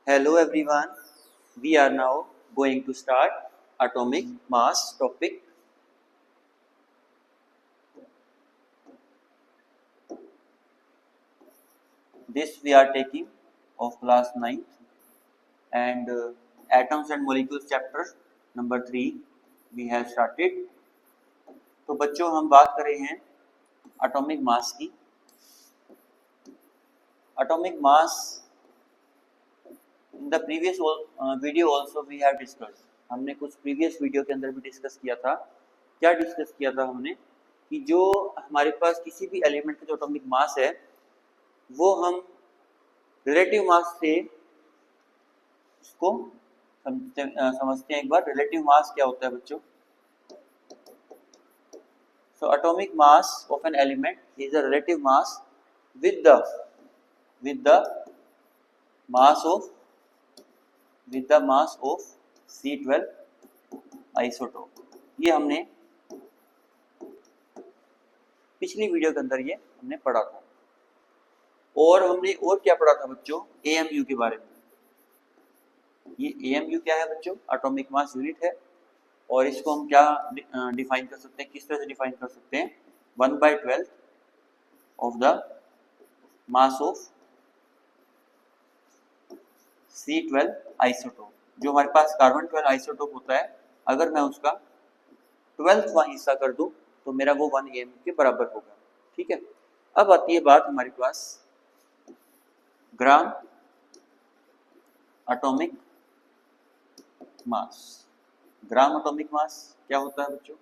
Hello everyone, we are now going to start atomic mass topic. This we are taking of class 9th and atoms and molecules chapter number 3 we have started. तो बच्चों हम बात कर रहे हैं atomic mass की. Atomic mass in the previous video also we have discuss. हमने कुछ प्रीवियस वीडियो के अंदर भी डिस्कस किया था. क्या डिस्कस किया था हमने कि जो हमारे पास किसी भी एलिमेंट का जो एटॉमिक मास है वो हम रिलेटिव मास से इसको समझते हैं. एक बार रिलेटिव मास क्या होता है बच्चों. So atomic mass of an element is a relative mass with the mass of C12 isotope. ये हमने पिछली वीडियो के अंदर ये हमने पढ़ा था. और हमने और क्या पढ़ा था बच्चों, AMU के बारे में. ये AMU क्या है बच्चों, एटॉमिक मास यूनिट है. और इसको हम क्या डिफाइन कर सकते हैं, किस तरह से डिफाइन कर सकते हैं. 1/12 of the mass of C12 isotope. जो हमारे पास कार्बन 12 आइसोटोप होता है, अगर मैं उसका 12वां हिस्सा कर दूं तो मेरा वो 1 AMU के बराबर होगा. ठीक है. अब आती है बात हमारे पास ग्राम एटॉमिक मास. ग्राम एटॉमिक मास क्या होता है बच्चों.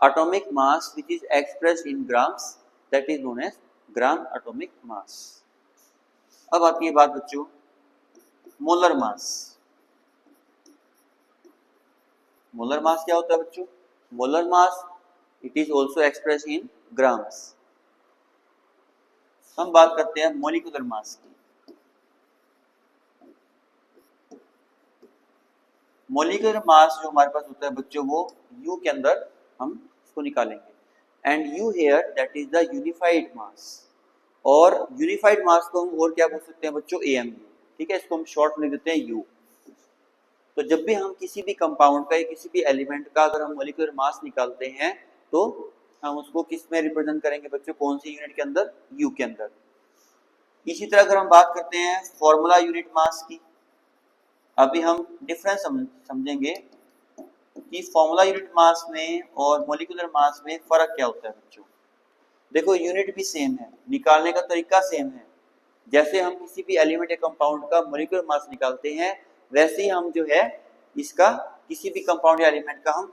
Atomic mass which is expressed in grams, that is known as gram atomic mass. अब आती है बात बच्चों मोलर मास. मोलर मास क्या होता है बच्चों. Molar mass it is also expressed in grams. हम बात करते हैं मोलिकुलर मास की. मोलिकुलर मास जो हमारे पास होता है बच्चों वो U के अंदर हम इसको निकालेंगे. And U here that is the unified mass. और यूनिफाइड मास को हम और क्या बोल सकते हैं बच्चों, AMU. ठीक है, इसको हम शॉर्ट में लिख देते हैं U. तो जब भी हम किसी भी कंपाउंड का या किसी भी एलिमेंट का अगर हम मोलिकुलर मास निकालते हैं तो हम उसको किस में रिप्रेजेंट करेंगे बच्चों, कौन सी यूनिट के अंदर, U के अंदर. इसी तरह अगर हम बात करते हैं फॉर्मूला यूनिट मास की, अभी हम डिफरेंस समझेंगे कि फॉर्मूला यूनिट मास में और मोलिकुलर मास में फर्क क्या होता है बच्चों. देखो यूनिट भी सेम है, निकालने का तरीका सेम है. जैसे हम किसी भी एलिमेंट या कंपाउंड का मोलिकुलर मास निकालते हैं वैसे ही हम जो है इसका किसी भी कंपाउंड या एलिमेंट का हम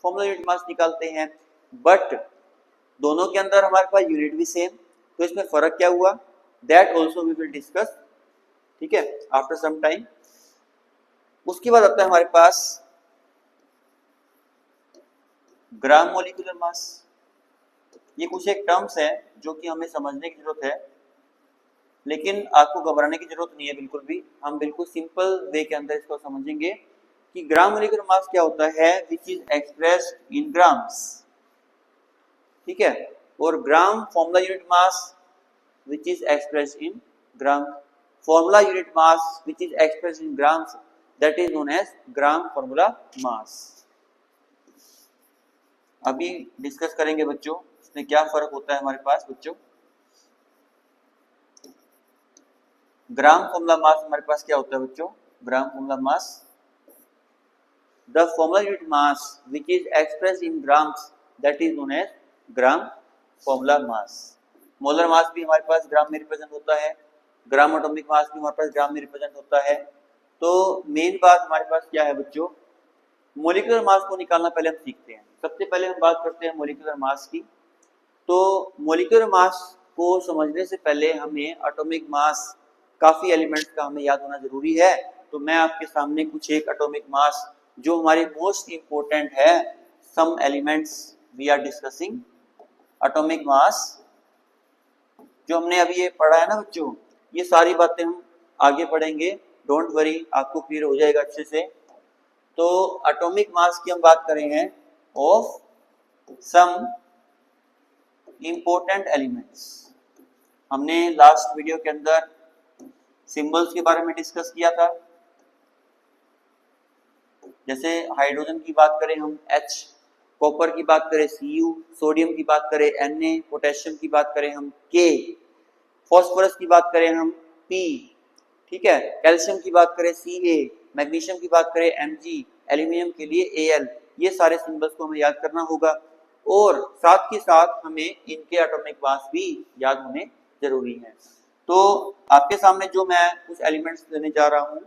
फॉर्मूला यूनिट मास निकालते हैं. बट दोनों के अंदर हमारे पास यूनिट भी सेम. तो इसमें फर्क क्या हुआ, that also we will discuss. ठीक है, आफ्टर सम टाइम. उसके बाद आता है हमारे पास ग्राम मोलिकुलर मास. ये कुछ एक टर्म्स है जो कि हमें समझने की जरूरत है, लेकिन आपको घबराने की जरूरत नहीं है बिल्कुल भी. हम बिल्कुल सिंपल वे के अंदर इसको समझेंगे कि ग्राम मोलिकुलर मास क्या होता है, which is expressed in grams. ठीक है. और gram formula unit mass which is expressed in gram. Formula unit mass which is expressed in grams, that is known as gram formula mass. अभी discuss करेंगे बच्चों इसमें क्या फर्क होता है हमारे पास बच्चों. ग्राम फॉर्मूला मास हमारे पास क्या होता है बच्चों. Gram formula mass, the formula unit mass which is expressed in grams, that is known as gram formula mass. Molar mass भी हमारे पास ग्राम में रिप्रेजेंट होता है, ग्राम एटॉमिक मास भी हमारे पास ग्राम में रिप्रेजेंट होता है. तो मेन बात हमारे पास क्या है बच्चों, मोलिकुलर मास को निकालना पहले हम सीखते हैं. सबसे पहले हम बात करते हैं मोलिकुलर मास की. तो मोलिकुलर मास को समझने से पहले हमें एटॉमिक मास काफी एलिमेंट्स का हमें याद होना जरूरी है. तो मैं आपके सामने कुछ एक एटॉमिक मास जो हमारे मोस्ट इंपोर्टेंट है, some elements we are discussing atomic mass. जो हमने अभी ये पढ़ा है ना बच्चों, ये सारी बातें हम आगे पढ़ेंगे, डोंट वरी, आपको क्लियर हो जाएगा अच्छे से. तो एटॉमिक मास की हम बात कर रहे हैं ऑफ सम इंपॉर्टेंट एलिमेंट्स. हमने लास्ट वीडियो के अंदर सिंबल्स के बारे में डिस्कस किया था। जैसे हाइड्रोजन की बात करें हम H, कॉपर की बात करें Cu, सोडियम की बात करें Na, पोटेशियम की बात करें हम K, फॉस्फोरस की बात करें हम P, ठीक है, कैल्शियम की बात करें Ca, मैग्नीशियम की बात करें Mg, एल्यूमिनियम के लिए Al। ये सारे सिंबल्स को हमें याद करना होगा और साथ के साथ हमें इनके एटॉमिक मास भी याद होने जरूरी है। तो आपके सामने जो मैं कुछ एलिमेंट्स देने जा रहा हूँ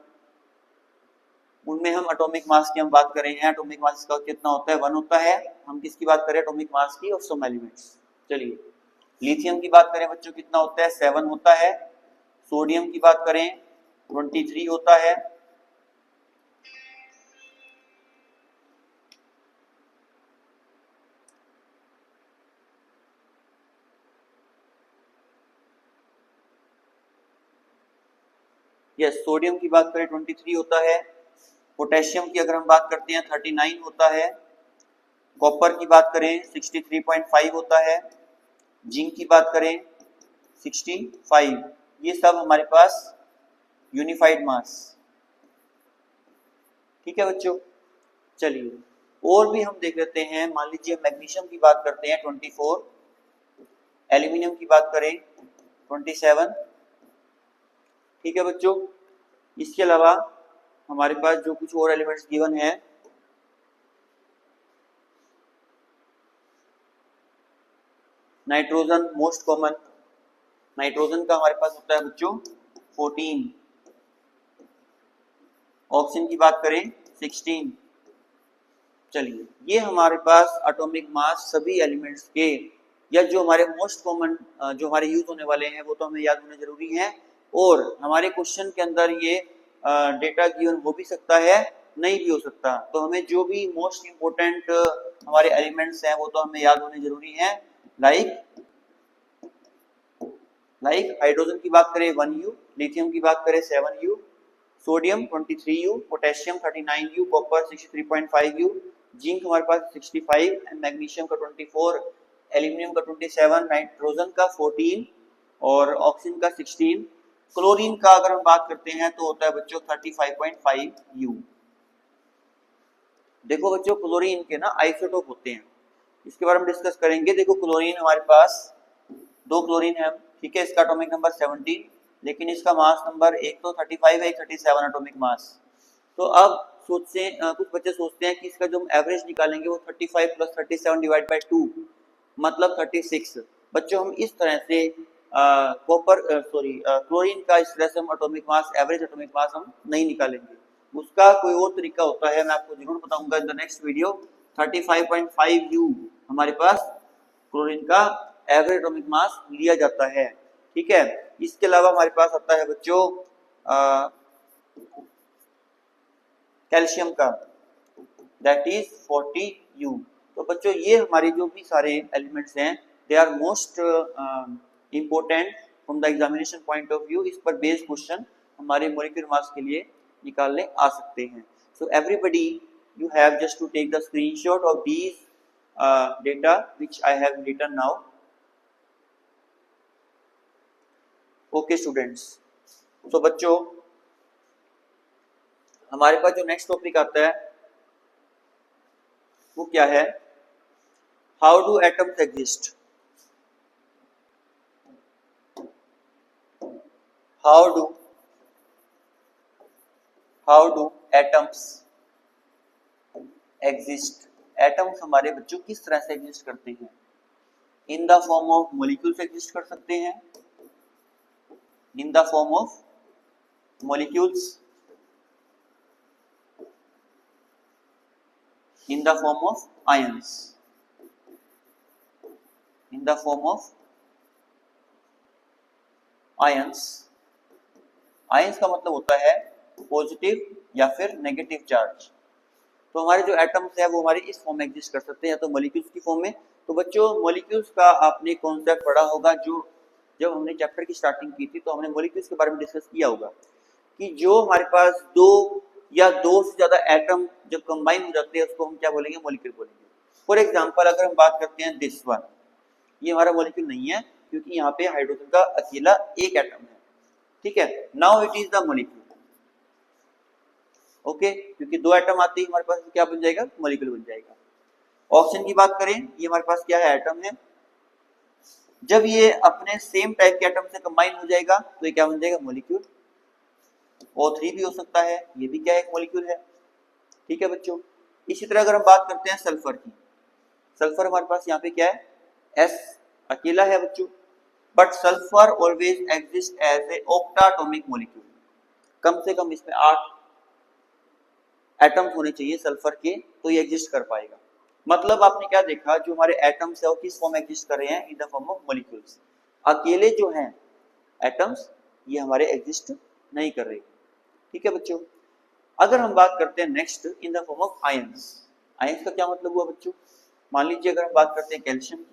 उनमें हम एटॉमिक मास की हम बात कर रहे हैं। एटॉमिक मास का कितना होता है? 1 होता है। हम किसकी बात करें? एटॉमिक मास की ऑफ सम एलिमेंट्स। चलिए लिथियम की बात करें बच्चों कितना होता है? 7 होता है। सोडियम की बात करें 23 होता है। यस, सोडियम की बात करें 23 होता है। पोटेशियम की अगर हम बात करते हैं 39 होता है। कॉपर की बात करें 63.5 होता है। जिंक की बात करें 65। ये सब हमारे पास यूनिफाइड मास, ठीक है बच्चों। चलिए और भी हम देख लेते हैं। मान लीजिए मैग्नीशियम की बात करते हैं 24, एल्यूमिनियम की बात करें 27, ठीक है बच्चों। इसके अलावा हमारे पास जो कुछ और एलिमेंट्स गिवन है, नाइट्रोजन मोस्ट कॉमन, नाइट्रोजन का हमारे पास होता है बच्चों 14। ऑक्सीजन की बात करें 16। चलिए ये हमारे पास एटॉमिक मास सभी एलिमेंट्स के या जो हमारे मोस्ट कॉमन जो हमारे यूज होने वाले हैं वो तो हमें याद होने जरूरी है। और हमारे क्वेश्चन के अंदर ये डेटा गिवन हो भी सकता है, नहीं भी हो सकता। तो हमें जो भी मोस्ट इम्पोर्टेंट हमारे एलिमेंट्स हैं वो तो हमें याद होने जरूरी हैं। लाइक हाइड्रोजन की बात करें 1U, लिथियम की बात करें 7U, sodium 23U, potassium 39U, copper 63.5U, zinc हमारे पास 65 एंड मैग्नीशियम का 24, एल्यूमिनियम का 27, नाइट्रोजन का 14 और ऑक्सीजन का 16। क्लोरीन का अगर हम बात करते हैं तो होता है बच्चों 35.5U। देखो बच्चों क्लोरीन के ना आइसोटोप होते हैं, इसके बारे में डिस्कस करेंगे। देखो क्लोरीन हमारे पास 2 क्लोरीन है, ठीक है। इसका एटॉमिक नंबर 17, लेकिन इसका मास नंबर एक तो 35 है, एक 37 एटॉमिक मास। तो अब सोचते कुछ बच्चे सोचते हैं कि इसका जो हम एवरेज निकालेंगे वो 35 + 37 डिवाइड बाय 2 मतलब 36। बच्चों हम इस तरह से क्लोरीन का इस तरह से हम atomic mass, average atomic mass हम नहीं निकालेंगे। उसका कोई और तरीका होता है, मैं आपको जरूर बताऊंगा in the next video. 35.5U हमारे पास क्लोरीन का एवरेज एटॉमिक मास लिया जाता है, ठीक है। इसके अलावा हमारे पास आता है बच्चों कैल्शियम का, दैट इज 40U। तो बच्चों ये हमारे जो भी सारे एलिमेंट्स हैं they are most important from the examination point of view. इस पर बेस्ड क्वेश्चन हमारे मॉलिक्यूलर मास के लिए निकालने आ सकते हैं। So everybody you have just to take the screenshot of these data which I have written now. Okay students, so बच्चों हमारे पास जो नेक्स्ट टॉपिक आता है वो क्या है? How do atoms exist? How do atoms exist? Atoms हमारे बच्चों किस तरह से एग्जिस्ट करते हैं? In the form of molecules exist कर सकते हैं, in the form of molecules, in the form of ions, in the form of ions. Ions का मतलब होता है पॉजिटिव या फिर नेगेटिव चार्ज। तो हमारे जो एटम्स है वो हमारे इस फॉर्म में एग्जिस्ट कर सकते हैं, या तो मॉलिक्यूल्स की फॉर्म में। तो बच्चों मॉलिक्यूल्स का आपने कॉन्सेप्ट पढ़ा होगा, जो जब हमने चैप्टर की स्टार्टिंग की थी तो हमने मॉलिक्यूल्स के बारे में डिस्कस किया होगा कि जो हमारे पास 2 या 2 से ज्यादा एटम जब कंबाइन हो जाते हैं उसको हम क्या बोलेंगे? मॉलिक्यूल बोलेंगे। फॉर एग्जांपल अगर हम बात करते हैं दिस वन, ये हमारा मॉलिक्यूल नहीं है क्योंकि यहाँ पे हाइड्रोजन का अकेला एक एटम है। ठीक है, now it is the molecule. Okay, क्योंकि दो एटम आते ही हमारे पास क्या बन जाएगा, मॉलिक्यूल बन जाएगा। ऑक्सीजन की बात करें, ये हमारे पास क्या है, एटम है। जब ये अपने सेम टाइप के एटम से कंबाइन हो जाएगा तो ये क्या बन जाएगा, मॉलिक्यूल। O3 भी हो सकता है, ये भी क्या है, एक मॉलिक्यूल है। ठीक है बच्चों, इसी तरह अगर हम बात करते हैं सल्फर की, सल्फर हमारे पास यहाँ पे क्या है, S अकेला है बच्चों, but sulphur always exist as a octatomic molecule. कम से कम इसमें 8 एटम्स होने चाहिए सल्फर के, तो ये एग्जिस्ट कर पाएगा। मतलब आपने क्या देखा, जो हमारे एटम्स है वो किस फॉर्म में एग्जिस्ट कर रहे हैं, in the form of molecules. अकेले जो हैं एटम्स, ये हमारे एग्जिस्ट नहीं कर रहे। ठीक है बच्चों, अगर हम बात करते हैं next in the form of ions. Ions का क्या मतलब हुआ बच्चों, मान लीजिए अगर हम बात करते हैं कैल्शियम की,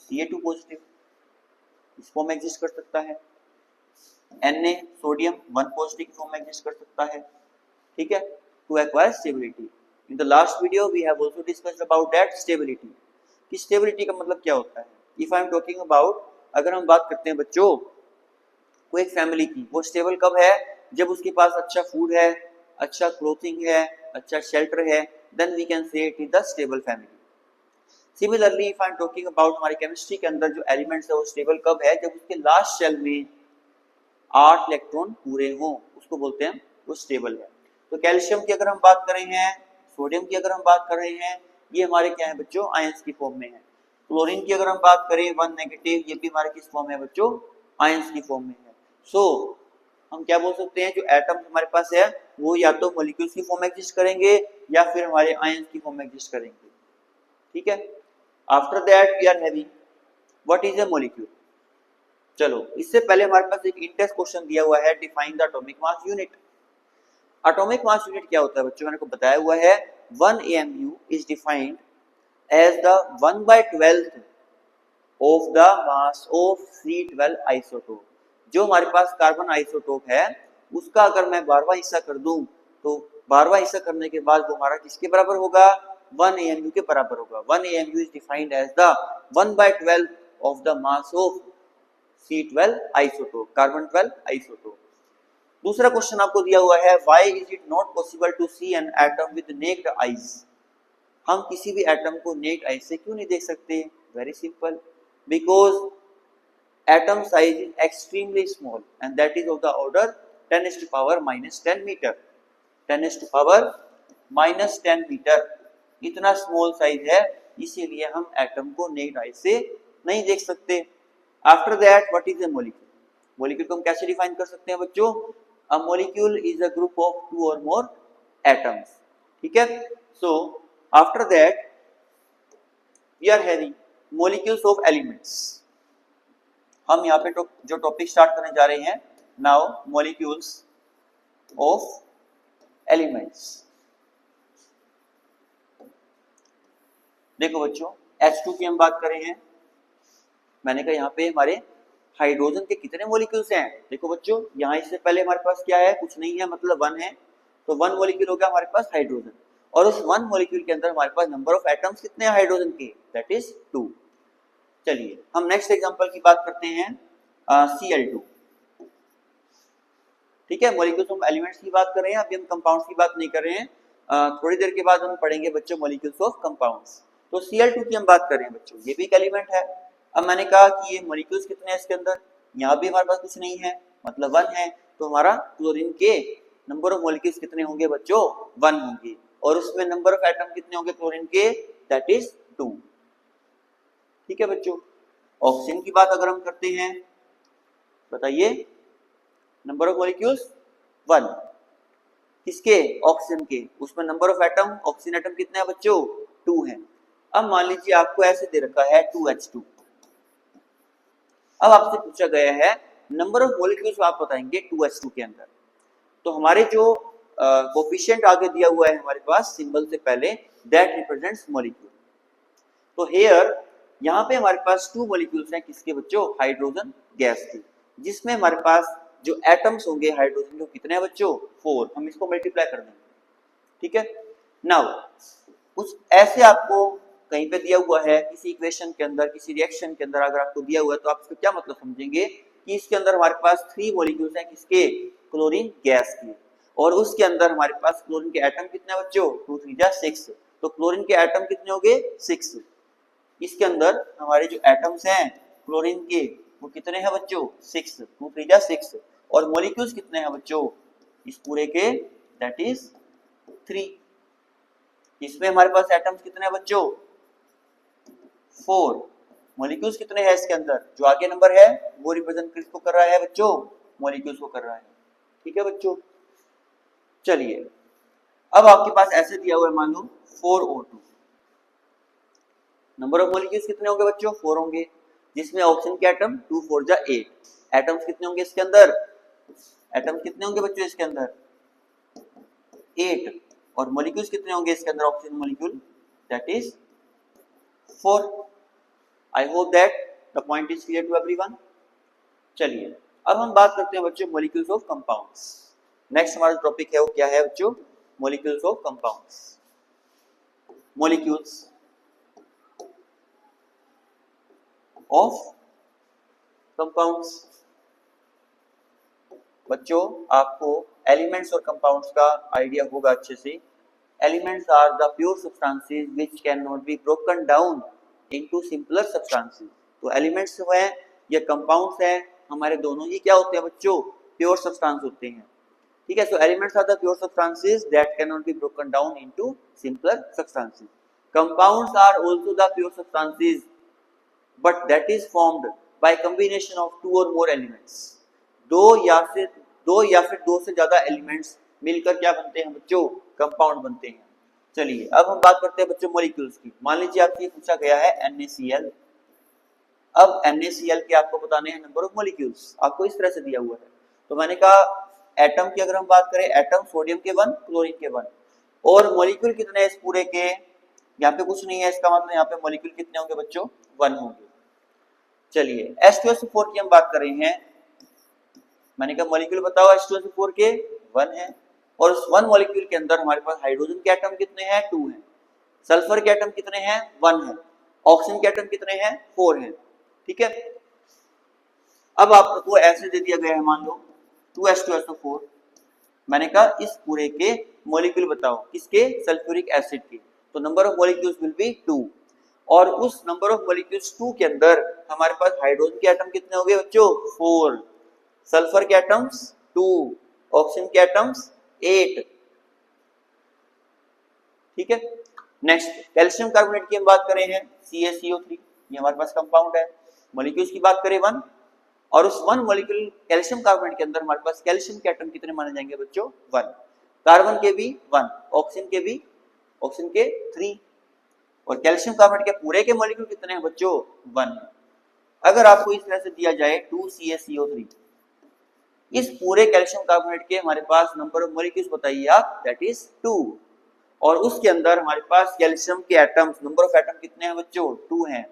Ca2 पॉजिटिव, इस फॉर्म में एग्जिस्ट कर सकता है। Na सोडियम 1 पॉजिटिव की फॉर्म में एग्जिस्ट कर सकता है। ठीक है, to acquire stability. In the last video we have also discussed about that stability. कि स्टेबिलिटी का मतलब क्या होता है। If I am talking about, अगर हम बात करते हैं बच्चों कोई एक फैमिली की, वो स्टेबल कब है, जब उसके पास अच्छा फूड है, अच्छा क्लोथिंग है, अच्छा शेल्टर है, then we can say it is the stable family. Similarly if I am talking about हमारी केमिस्ट्री के अंदर जो एलिमेंट्स है वो स्टेबल कब है, जब उसके लास्ट शेल में 8 इलेक्ट्रॉन पूरे हों, उसको बोलते हैं वो स्टेबल है। तो कैल्शियम की अगर हम बात कर रहे हैं, सोडियम की अगर हम बात कर रहे हैं, ये हमारे क्या है बच्चों, आयंस की फॉर्म में है। क्लोरीन की अगर हम बात करें 1 नेगेटिव, ये भी हमारे किस फॉर्म में है बच्चों, आयंस की फॉर्म में है। सो हम क्या बोल सकते हैं, जो एटम हमारे पास है वो या तो मॉलिक्यूल्स की फॉर्म में एग्जिस्ट करेंगे या फिर हमारे आयंस की फॉर्म में एग्जिस्ट करेंगे। ठीक है, after that we are having what is a molecule. चलो, इससे पहले हमारे पास एक इंटेस्ट क्वेश्चन दिया हुआ है, define the atomic mass unit. Atomic mass unit क्या होता है बच्चों, मैंने को बताया हुआ है 1 AMU is defined as the 1/12 of the mass of C12 isotope. जो हमारे पास कार्बन आइसोटोप है उसका अगर मैं 12वां हिस्सा कर दूं, तो 12वां हिस्सा करने के बाद वो हमारा किसके बराबर होगा, 1 AMU के बराबर होगा। 1 AMU is defined as the 1/12 of the mass of C12 isotope, carbon 12 isotope. दूसरा क्वेश्चन आपको दिया हुआ है, why is it not possible to see an atom with naked eyes. हम किसी भी एटम को नेक्ड आई से क्यों नहीं देख सकते, very simple, because atom size is extremely small and that is of the order 10⁻⁻10 metre. 10⁻⁻10 metre, इतना स्मॉल साइज है, इसीलिए हम एटम को नेक्ड आई से नहीं देख सकते। After that what is a molecule. Molecule को हम कैसे डिफाइन कर सकते हैं बच्चों, a molecule is a group of 2 or more atoms। ठीक है, so after that we are having molecules of elements। हम यहाँ पे जो टॉपिक स्टार्ट करने जा रहे हैं, now molecules of elements। देखो बच्चों, H2 की हम बात कर रहे हैं, मैंने कहा यहाँ पे हमारे हाइड्रोजन के कितने मॉलिक्यूल्स हैं। देखो बच्चों, यहाँ इससे पहले हमारे पास क्या है, कुछ नहीं है, मतलब 1 है, तो 1 मॉलिक्यूल हो गया हमारे पास हाइड्रोजन, और उस 1 मॉलिक्यूल के अंदर हमारे पास नंबर ऑफ एटम्स कितने हैं हाइड्रोजन के, दैट इज 2। चलिए हम नेक्स्ट एग्जांपल की बात करते हैं, Cl2। ठीक है, मॉलिक्यूल्स ऑफ एलिमेंट्स की बात कर रहे हैं, अभी हम कंपाउंड्स की बात नहीं कर रहे हैं। थोड़ी देर के बाद हम पढ़ेंगे बच्चों मॉलिक्यूल्स ऑफ कंपाउंड्स। तो Cl2 की हम बात कर रहे हैं बच्चों, ये भी एक एलिमेंट है। अब मैंने कहा कि ये मॉलिक्यूल्स कितने हैं इसके अंदर, यहाँ भी हमारे पास कुछ नहीं है, मतलब 1 है, तो हमारा क्लोरीन के नंबर ऑफ मॉलिक्यूल्स कितने होंगे बच्चों, 1 होंगे, और उसमें नंबर ऑफ एटम कितने होंगे क्लोरीन के, दैट इज 2। ठीक है बच्चों, ऑक्सीजन की बात अगर हम करते हैं, बताइए नंबर ऑफ मॉलिक्यूल्स 1, किसके, ऑक्सीजन के, उसमें number of atom, oxygen atom कितने हैं बच्चों, 2 है। अब मान लीजिए आपको ऐसे दे रखा है 2H2, अब आपसे पूछा गया है नंबर ऑफ मॉलिक्यूल्स आप बताएंगे 2H2 के अंदर, तो हमारे जो कोफिशिएंट आगे दिया हुआ है हमारे पास सिंबल से पहले, दैट रिप्रेजेंट्स मॉलिक्यूल। तो हियर यहाँ पे हमारे पास 2 मॉलिक्यूल्स हैं, किसके बच्चों, हाइड्रोजन गैस के, जिसमें हमारे पास जो एटम्स होंगे हाइड्रोजन के कितने हैं बच्चों, 4। हम इसको मल्टीप्लाई कर देंगे। ठीक है, नाउ कुछ ऐसे आपको कहीं पे दिया हुआ है किसी इक्वेशन के अंदर, किसी रिएक्शन के अंदर अगर आपको दिया हुआ है, तो आप इसको क्या मतलब समझेंगे, कि इसके अंदर हमारे पास 3 मॉलिक्यूल्स हैं किसके, क्लोरीन गैस के, और उसके अंदर हमारे पास क्लोरीन के एटम कितने हैं बच्चों, 2 3 जा 6। तो क्लोरीन के एटम कितने हो गए, 6। इसके अंदर हमारे जो एटम्स हैं क्लोरीन के वो कितने हैं बच्चों, 6, 2 3 जा 6, और मॉलिक्यूल्स कितने हैं बच्चों इस पूरे के, दैट इज 3। इसमें हमारे पास एटम्स कितने हैं बच्चों, 4। मॉलिक्यूल्स कितने हैं इसके अंदर, जो आगे नंबर है वो रिप्रेजेंट किसको कर रहा है बच्चों, मॉलिक्यूल्स को कर रहा है। ठीक है बच्चों, चलिए अब आपके पास ऐसे दिया हुआ है, मान लो 4O2, नंबर ऑफ मॉलिक्यूल्स कितने होंगे बच्चों, 4 होंगे, जिसमें ऑक्सीजन के एटम 2 4 जा 8। एटम्स कितने होंगे इसके अंदर, एटम्स कितने होंगे बच्चों इसके अंदर, 8, और मॉलिक्यूल्स कितने होंगे इसके अंदर, oxygen molecule that is 4। I hope that the point is clear to everyone. चलिए अब हम बात करते हैं बच्चों मॉलिक्यूल्स ऑफ कंपाउंड्स। नेक्स्ट हमारा टॉपिक है वो क्या है बच्चों, molecules of compounds. Molecules of compounds, बच्चों आपको एलिमेंट्स और कंपाउंड्स का आइडिया होगा अच्छे से। Elements are the pure substances which can not be broken down into simpler substances. तो एलिमेंट्स जो है या कंपाउंड्स है हमारे दोनों ही क्या होते हैं बच्चों, प्योर सब्सटेंस होते हैं। ठीक है, so elements are the pure substances that can not be broken down into simpler substances. Compounds are also the pure substances but that is formed by combination of 2 or more elements। दो या फिर दो से ज्यादा elements मिलकर क्या बनते हैं बच्चों, कंपाउंड बनते हैं। चलिए अब हम बात करते हैं बच्चों मॉलिक्यूल्स की। मान लीजिए आपसे पूछा गया है NaCl। अब NaCl के आपको बताने हैं नंबर ऑफ मॉलिक्यूल्स, आपको इस तरह से दिया हुआ है। तो मैंने कहा एटम की अगर हम बात करें, एटम सोडियम के 1, क्लोरीन के 1, और मॉलिक्यूल कितने हैं इस पूरे के, यहाँ पे कुछ नहीं है, इसका मतलब यहाँ पे मॉलिक्यूल कितने होंगे बच्चों, 1 होंगे। चलिए H2SO4 की हम बात कर रहे हैं। मैंने कहा मॉलिक्यूल बताओ H2SO4 के 1 है, और उस 1 मॉलिक्यूल के अंदर हमारे पास हाइड्रोजन के एटम कितने हैं, 2 हैं, सल्फर के एटम कितने हैं, 1 है, ऑक्सीजन के एटम कितने हैं, 4 हैं। ठीक है, अब आपको ऐसे दे दिया गया है, मान लो 2H2SO4। मैंने कहा इस पूरे के मॉलिक्यूल बताओ, किसके, सल्फ्यूरिक एसिड के। तो number of molecules will be 2, और उस नंबर ऑफ मॉलिक्यूल्स 2 के अंदर हमारे पास हाइड्रोजन के एटम कितने हो गए बच्चों, 4, सल्फर के एटम्स 2, ऑक्सीजन के एटम्स 8। ठीक है, नेक्स्ट कैल्शियम कार्बोनेट की हम बात करें हैं, CaCO3, ये हमारे पास कंपाउंड है। मॉलिक्यूल्स की बात करें 1, और उस 1 मॉलिक्यूल कैल्शियम कार्बोनेट के अंदर हमारे पास कैल्शियम के एटम कितने माने जाएंगे बच्चों, 1, कार्बन के भी 1, ऑक्सीजन के 3, और कैल्शियम कार्बोनेट के पूरे के मॉलिक्यूल कितने हैं बच्चों, 1 है। अगर आपको इस तरह से दिया जाए 2CaCO3, इस पूरे कैल्शियम कार्बोनेट के हमारे पास नंबर ऑफ मॉलिक्यूल्स बताइए आप, दैट इज 2, और उसके अंदर हमारे पास कैल्शियम के एटम्स, नंबर ऑफ एटम कितने हैं बच्चों, 2 हैं,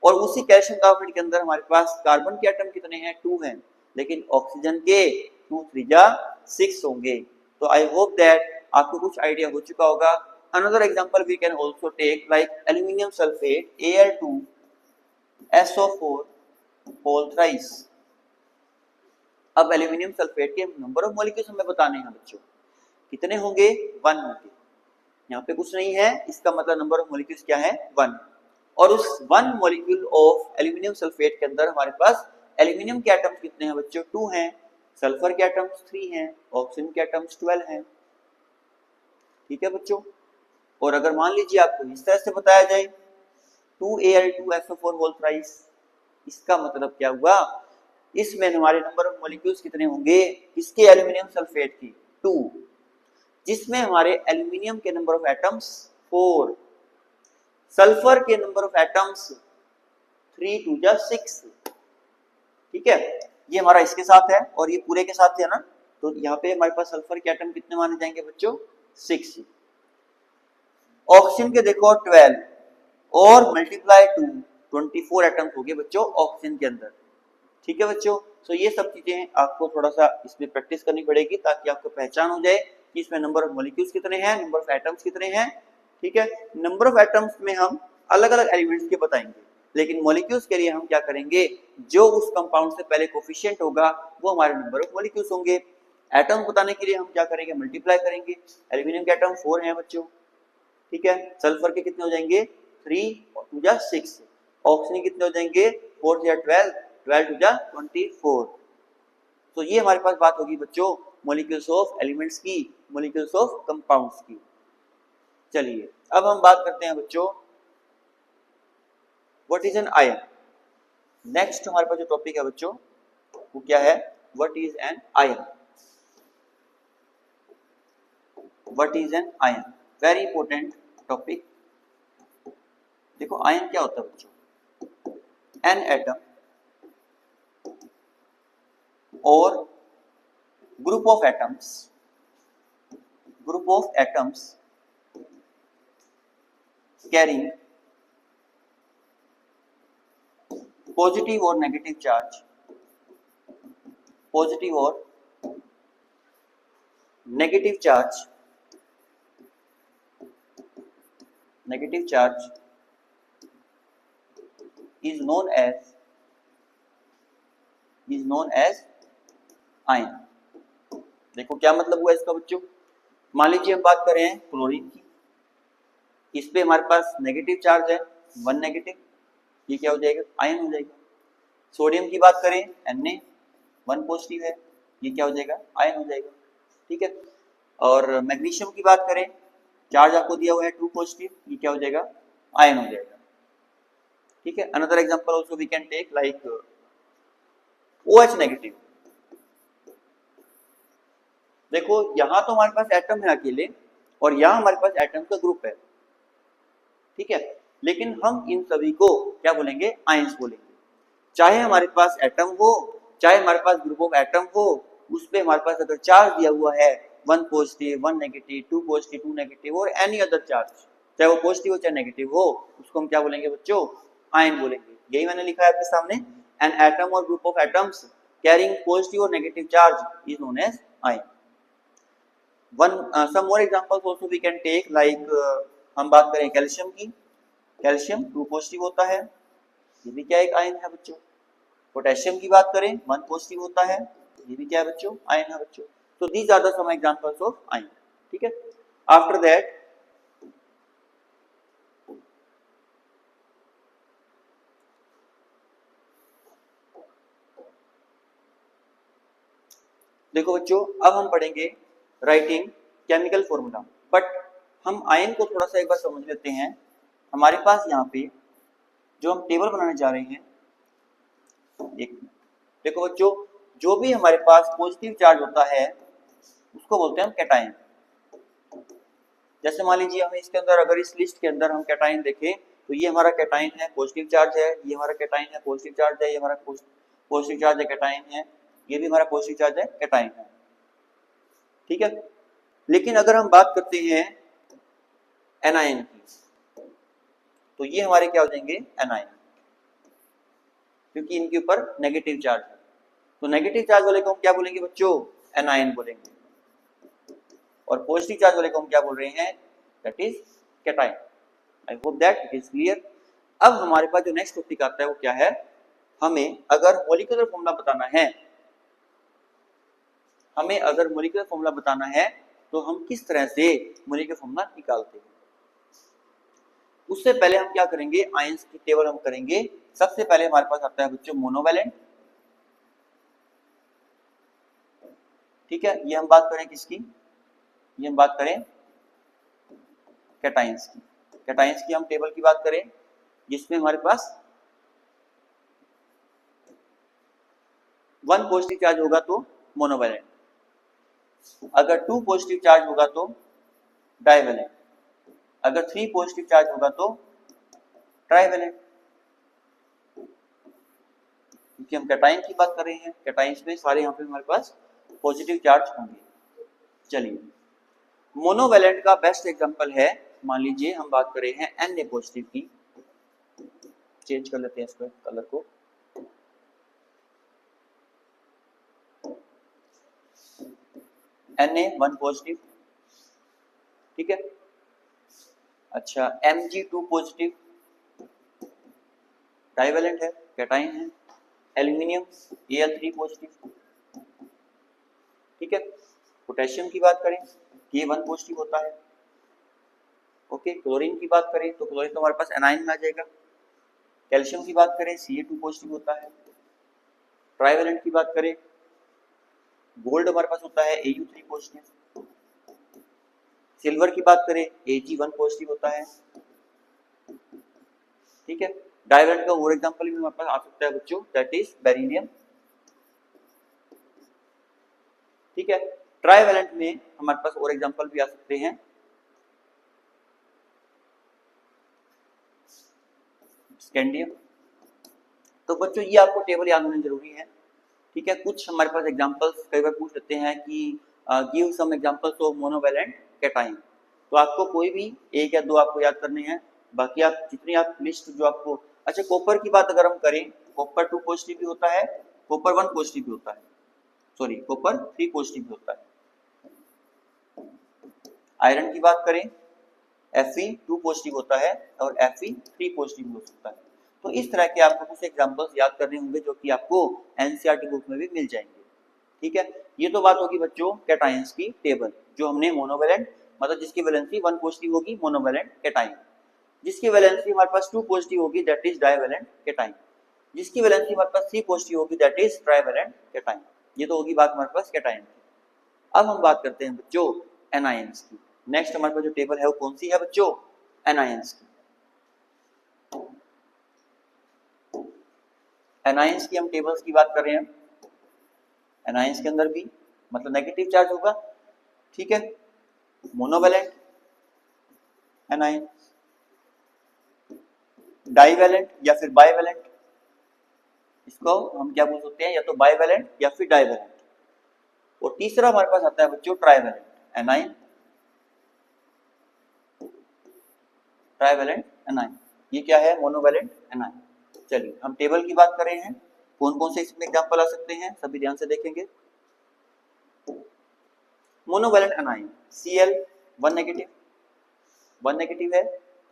और उसी कैल्शियम कार्बोनेट के अंदर हमारे पास कार्बन के एटम कितने हैं, 2 हैं, लेकिन ऑक्सीजन के 2 3 जा 6 होंगे। तो आई होप दैट आपको कुछ आइडिया हो चुका होगा। Another example we can also take like aluminium sulfate Al2SO4 whole thrice। अब एल्यूमिनियम सल्फेट के नंबर ऑफ मॉलिक्यूल्स हमें बताने हैं बच्चों, कितने होंगे, 1 होंगे। यहाँ पे कुछ नहीं है, इसका मतलब नंबर ऑफ मॉलिक्यूल्स क्या है, 1। और उस 1 मॉलिक्यूल ऑफ एल्यूमिनियम सल्फेट के अंदर हमारे पास एल्यूमिनियम के एटम्स कितने हैं बच्चों, 2 हैं, सल्फर के एटम्स 3 हैं, ऑक्सीजन के एटम्स 12 हैं। ठीक है बच्चों, और अगर मान लीजिए आपको इस तरह से बताया जाए 2Al2SO4 होल थ्राइस, इसका मतलब क्या हुआ, इसमें हमारे नंबर ऑफ मॉलिक्यूल्स कितने होंगे, इसके एल्यूमिनियम सल्फेट की 2, जिसमें हमारे एल्यूमिनियम के नंबर ऑफ एटम्स 4, सल्फर के नंबर ऑफ एटम्स 3 2 जा 6। ठीक है, ये हमारा इसके साथ है और ये पूरे के साथ है ना, तो यहाँ पे हमारे पास सल्फर के एटम कितने माने जाएंगे बच्चों, 6। ऑक्सीजन के देखो 12 और मल्टीप्लाई 2 24 एटम्स हो गए बच्चों ऑक्सीजन के अंदर। ठीक है बच्चों, तो ये सब चीजें आपको थोड़ा सा इसमें प्रैक्टिस करनी पड़ेगी ताकि आपको पहचान हो जाए कि इसमें नंबर ऑफ मॉलिक्यूल्स कितने हैं, नंबर ऑफ एटम्स कितने हैं। ठीक है, नंबर ऑफ एटम्स में हम अलग अलग एलिमेंट्स के बताएंगे, लेकिन मॉलिक्यूल्स के लिए हम क्या करेंगे, जो उस कंपाउंड से पहले कोफिशिएंट होगा वो हमारे नंबर ऑफ मॉलिक्यूल्स होंगे। एटम बताने के लिए हम क्या करेंगे, मल्टीप्लाई करेंगे। एल्यूमिनियम के एटम 4 हैं बच्चों, ठीक है। सल्फर के कितने हो जाएंगे, 3 और 2 जा 6। ऑक्सीजन कितने हो जाएंगे, 4 या 12, 12 2 जा 24। तो ये हमारे पास बात होगी बच्चों मॉलिक्यूल्स ऑफ एलिमेंट्स की, मॉलिक्यूल्स ऑफ कंपाउंड्स की। चलिए अब हम बात करते हैं बच्चों what is an ion. Next हमारे पास जो टॉपिक है बच्चों वो क्या है, what is an ion. What is an ion, very important topic. देखो आयन क्या होता है बच्चों, N atom or group of atoms carrying positive or negative charge, positive or negative charge, negative charge is known as ion. देखो क्या मतलब हुआ इसका बच्चों, मान लीजिए हम बात करें क्लोरीन की, इस पे हमारे पास नेगेटिव चार्ज है 1 नेगेटिव, ये क्या हो जाएगा, आयन हो जाएगा। सोडियम की बात करें Na 1 पॉजिटिव है, ये क्या हो जाएगा, आयन हो जाएगा, ठीक है। और मैग्नीशियम की बात करें, चार्ज आपको दिया हुआ है 2 पॉजिटिव, ये क्या हो जाएगा, आयन हो जाएगा, ठीक है। Another example also we can take like OH negative. देखो यहां तो हमारे पास एटम है अकेले और यहां हमारे पास एटम का ग्रुप है, ठीक है, लेकिन हम इन सभी को क्या बोलेंगे, आयंस बोलेंगे। चाहे हमारे पास एटम हो, चाहे हमारे पास ग्रुप ऑफ एटम हो, उस पे हमारे पास अगर चार्ज दिया हुआ है 1 पॉजिटिव 1 नेगेटिव 2 पॉजिटिव 2 नेगेटिव और एनी अदर चार्ज, चाहे वो पॉजिटिव हो चाहे नेगेटिव हो, उसको हम क्या बोलेंगे बच्चों, आयन बोलेंगे। यही मैंने लिखा है आपके सामने, an atom or group of atoms carrying positive or negative charge is known as ion. some more examples also we can take like हम बात करें कैल्शियम की, कैल्शियम 2 पॉजिटिव होता है, ये भी क्या एक आयन है बच्चों। पोटेशियम की बात करें 1 पॉजिटिव होता है, ये भी क्या है बच्चों, आयन है बच्चों। तो these are the some examples of ion, ठीक है। आफ्टर दैट देखो बच्चों अब हम पढ़ेंगे राइटिंग केमिकल फॉर्मूला, बट हम आयन को थोड़ा सा एक बार समझ लेते हैं। हमारे पास यहाँ पे जो हम टेबल बनाने जा रहे हैं, एक देखो बच्चों जो भी हमारे पास पॉजिटिव चार्ज होता है उसको बोलते हैं हम कैटायन। जैसे मान लीजिए हम इसके अंदर अगर इस लिस्ट के अंदर हम कैटायन देखें तो ये हमारा कैटायन है, पॉजिटिव चार्ज है, ये हमारा कैटायन है, पॉजिटिव चार्ज है, ये हमारा पॉजिटिव चार्ज है, कैटायन है, ये भी हमारा पॉजिटिव चार्ज है, कैटायन है, ठीक है। लेकिन अगर हम बात करते हैं एनायन की तो ये हमारे क्या हो जाएंगे, एनायन, क्योंकि इनके ऊपर नेगेटिव चार्ज है। तो नेगेटिव चार्ज वाले को हम क्या बोलेंगे बच्चों, एनायन बोलेंगे, और पॉजिटिव चार्ज वाले को हम क्या बोल रहे हैं, that is cation. I hope that it is clear. अब हमारे पास जो नेक्स्ट टॉपिक आता है वो क्या है, हमें अगर मॉलिक्यूलर फॉर्मूला बताना है, हमें अगर मॉलिक्यूलर फॉर्मूला बताना है तो हम किस तरह से मॉलिक्यूलर फॉर्मूला निकालते हैं। उससे पहले हम क्या करेंगे, आयंस की टेबल हम करेंगे। सबसे पहले हमारे पास आता है बच्चों मोनोवैलेंट, ठीक है। ये हम बात करें किसकी, ये हम बात करें कैटायंस की। कैटायंस की हम टेबल की बात करें जिसमें हमारे पास 1 पॉजिटिव चार्ज होगा तो मोनोवैलेंट, अगर 2 पॉजिटिव चार्ज होगा तो डाइवैलेंट, अगर 3 पॉजिटिव चार्ज होगा तो ट्राइवैलेंट, क्योंकि हम कैटायन की बात कर रहे हैं। कैटायंस में सारे यहाँ पे हमारे पास पॉजिटिव चार्ज होंगे। चलिए मोनोवैलेंट का बेस्ट एग्जांपल है, मान लीजिए हम बात कर रहे हैं Na पॉजिटिव की, चेंज कर लेते हैं इसको कलर को, Na 1 पॉजिटिव, ठीक है। अच्छा Mg 2 पॉजिटिव, डाइवेलेंट है, कैटाइन है। एल्यूमिनियम Al3 पॉजिटिव, ठीक है। पोटेशियम की बात करें K1 पॉजिटिव होता है, ओके। क्लोरीन की बात करें तो क्लोरीन तो हमारे पास एनाइन में आ जाएगा। कैल्शियम की बात करें Ca2 पॉजिटिव होता है। ट्राइवेलेंट की बात करें, गोल्ड हमारे पास होता है Au3 पॉजिटिव। सिल्वर की बात करें Ag1 पॉजिटिव होता है, ठीक है। डाइवेलेंट का और एग्जांपल भी हमारे पास आ सकता है बच्चों, दैट इज बेरिलियम, ठीक है। ट्राइवेलेंट में हमारे पास और एग्जांपल भी आ सकते हैं, स्कैंडियम। तो बच्चों ये आपको टेबल याद होना जरूरी है, ठीक है। कुछ हमारे पास एग्जांपल्स कई बार पूछ लेते हैं कि give some examples of monovalent cation, तो आपको कोई भी एक या दो आपको याद करने हैं, बाकी आप जितनी आप लिस्ट जो आपको, अच्छा कॉपर की बात अगर हम करें, कॉपर 2 पॉजिटिव भी होता है, कॉपर 1 पॉजिटिव भी होता है, सॉरी कॉपर 3 पॉजिटिव भी होता है। आयरन की बात करें Fe2 पॉजिटिव होता है और Fe3 पॉजिटिव हो सकता है। तो इस तरह के आपको कुछ एग्जांपल्स याद करने होंगे जो कि आपको एनसीईआरटी बुक में भी मिल जाएंगे, ठीक है। ये तो बात होगी बच्चों कैटाइंस की टेबल, जो हमने मोनोवैलेंट मतलब जिसकी वैलेंसी 1 पॉजिटिव होगी मोनोवैलेंट कैटाइन, जिसकी वैलेंसी हमारे पास 2 पॉजिटिव होगी दैट इज डाइवैलेंट कैटाइन, जिसकी वैलेंसी हमारे पास 3 पॉजिटिव होगी दैट इज ट्राइवैलेंट कैटाइन। ये तो होगी बात हमारे पास कैटाइन की। अब हम बात करते हैं बच्चों एनायंस की। नेक्स्ट हमारे पास जो टेबल है वो कौन सी है बच्चों, एनायंस की। एनायंस की हम टेबल्स की बात कर रहे हैं, एनायंस के अंदर भी मतलब नेगेटिव चार्ज होगा, ठीक है। मोनोवैलेंट एनायन, डाइवैलेंट या फिर बाइवैलेंट, इसको हम क्या बोल सकते हैं, या तो बाइवैलेंट या फिर डाइवैलेंट। और तीसरा हमारे पास आता है बच्चों ट्राइवैलेंट एनाइन, ट्राइवैलेंट एनाइन। ये क्या है, मोनोवैलेंट एनाइन। चलिए हम टेबल की बात कर रहे हैं, कौन कौन से इसमें एग्जांपल आ सकते हैं सभी ध्यान से देखेंगे। Monovalent A9 Cl 1 negative, 1 negative है,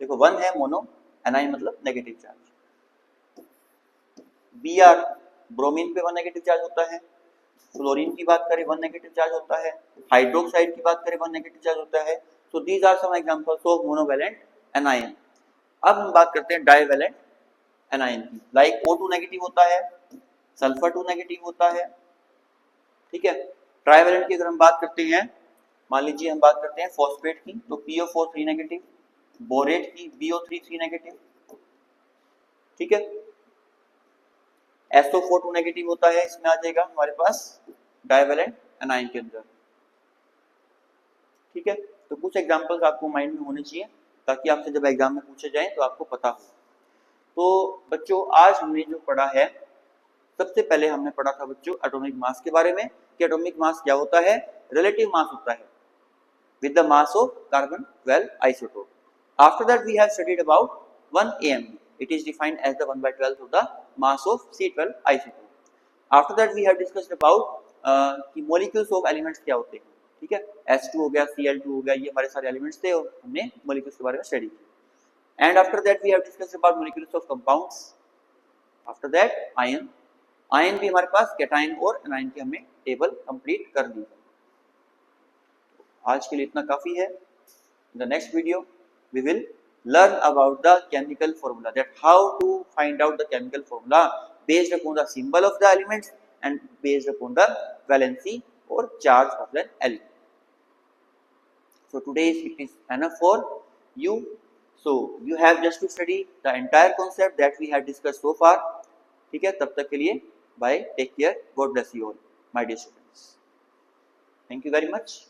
देखो 1 है मोनो, एनाइन मतलब नेगेटिव चार्ज। Br ब्रोमीन पे 1 नेगेटिव चार्ज होता है। फ्लोरीन की बात करें 1 नेगेटिव चार्ज होता है। हाइड्रोक्साइड की बात करें 1 नेगेटिव चार्ज होता है। So these are some examples of monovalent anion. अब हम बात करते हैं डाइवैलेंट एनाइन की, लाइक O2 नेगेटिव होता है, सल्फर 2 नेगेटिव होता है, ठीक है। ट्राइवैलेंट की अगर हम बात करते हैं, मान लीजिए हम बात करते हैं फॉस्फेट की, तो PO4 3 नेगेटिव, बोरेट की BO3 3 नेगेटिव, ठीक है। SO4 2 नेगेटिव होता है, इसमें आ जाएगा हमारे पास डाइवैलेंट एनाइन के अंदर, ठीक है। तो कुछ एग्जांपल्स आपको माइंड में होने चाहिए ताकि आपसे जब एग्जाम में पूछे जाएं तो आपको पता हो। तो बच्चों आज हमने जो पढ़ा है, सबसे पहले हमने पढ़ा था बच्चों एटॉमिक मास के बारे में, कि एटॉमिक मास क्या होता है, रिलेटिव मास होता है with the mass of carbon 12 isotope. After that we have studied about 1 AMB. It is defined as the 1/12 of the mass of C12 isotope. After that we have discussed about कि molecules of elements क्या होते हैं, ठीक है। H2 हो गया, Cl2 हो गया, ये हमारे सारे एलिमेंट्स थे और हमने molecules के बारे में स्टडी की। And after that we have discussed about molecules of compounds. After that ion, ion भी हमारे पास कैटाइन और एनाइन की हमने टेबल कंप्लीट कर दी है। आज के लिए इतना काफी है। In the next video we will learn about the chemical formula, that how to find out the chemical formula based upon the symbol of the elements and based upon the valency or charge of the element. So today it is enough for you. So you have just to study the entire concept that we have discussed so far. ठीक है, तब तक के लिए bye, take care, God bless you all my dear students. Thank you very much.